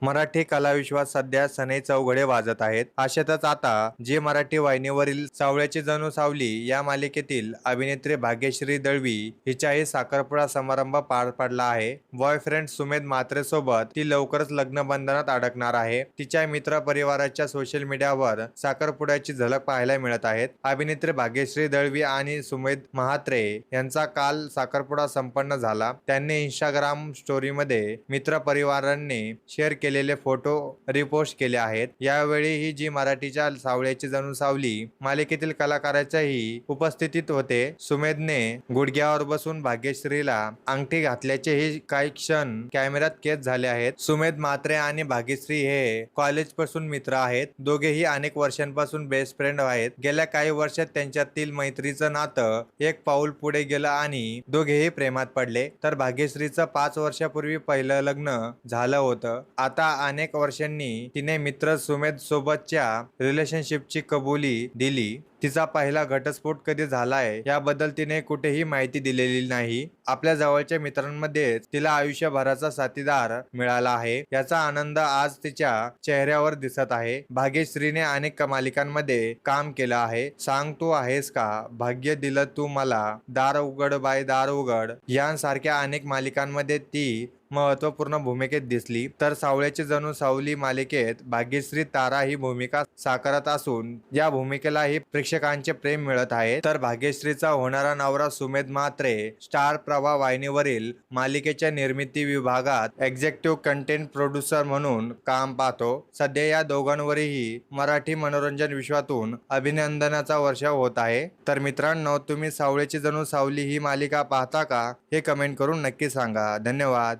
मराठी कलाविश्वात सध्या सनई चौघडे वाजत आहेत. अशातच आता जी मराठी वाहिनीवरील सावळ्याची जणू सावली या मालिकेतील अभिनेत्री भाग्यश्री दळवी हिचाही साखरपुडा समारंभ पार पडला आहे. बॉयफ्रेंड सुमेध म्हात्रे सोबत ती लवकरच लग्न बंधनात अडकणार आहे. तिच्या मित्र परिवाराच्या सोशल मीडियावर साखरपुड्याची झलक पाहायला मिळत आहेत. अभिनेत्री भाग्यश्री दळवी आणि सुमेध म्हात्रे यांचा काल साखरपुडा संपन्न झाला. त्यांनी इंस्टाग्राम स्टोरीमध्ये मित्र परिवारांनी शेअर केलेले फोटो रिपोस्ट केले आहेत. यावेळी ही जी मराठीच्या सावळ्याची जणू सावली मालिकेतील कलाकाराच्याही उपस्थितीत होते. सुमेधने गुडघ्यावर बसून भाग्यश्रीला अंगठी घातल्याचेही काही क्षण कॅमेऱ्यात कैद झाले आहेत. सुमेध म्हात्रे आणि भाग्यश्री हे कॉलेज पासून मित्र आहेत. दोघेही अनेक वर्षांपासून बेस्ट फ्रेंड आहेत. गेल्या काही वर्षात त्यांच्यातील मैत्रीचं नातं एक पाऊल पुढे गेलं आणि दोघेही प्रेमात पडले. तर भाग्यश्रीचं 5 वर्षापूर्वी पहिलं लग्न झालं होतं. आता अनेक वर्षांनी तिने मित्र सुमेध सोबतच्या रिलेशनशिपची कबुली दिली. तिचा पहिला घटस्फोट कधी झालाय याबद्दल तिने कुठेही माहिती दिलेली नाही. आपल्या जवळच्या मित्रांमध्ये तिला आयुष्यभराचा साथीदार मिळाला आहे याचा आनंद आज तिच्या चेहऱ्यावर दिसत आहे. भाग्यश्रीने अनेक मालिकांमध्ये काम केलं आहे. सांग तू आहेस का, भाग्य दिलं तू मला, दार उघड बाय दार उघड यांसारख्या अनेक मालिकांमध्ये ती महत्वपूर्ण भूमिकेत दिसली. तर सावळ्याची जणू सावली मालिकेत भाग्यश्री तारा ही भूमिका साकारत असून या भूमिकेलाही प्रेक्षकांचे प्रेम मिळत आहे. तर भाग्यश्रीचा होणारा नवरा सुमेध म्हात्रे स्टार प्रवाह वाहिनीवरील मालिकेच्या निर्मिती विभागात एक्झिक्युटिव्ह कंटेंट प्रोड्युसर म्हणून काम पाहतो. सध्या या दोघांवरही मराठी मनोरंजन विश्वातून अभिनंदनाचा वर्षाव होत आहे. तर मित्रांनो, तुम्ही सावळ्याची जणू सावली ही मालिका पाहता का हे कमेंट करून नक्की सांगा. धन्यवाद.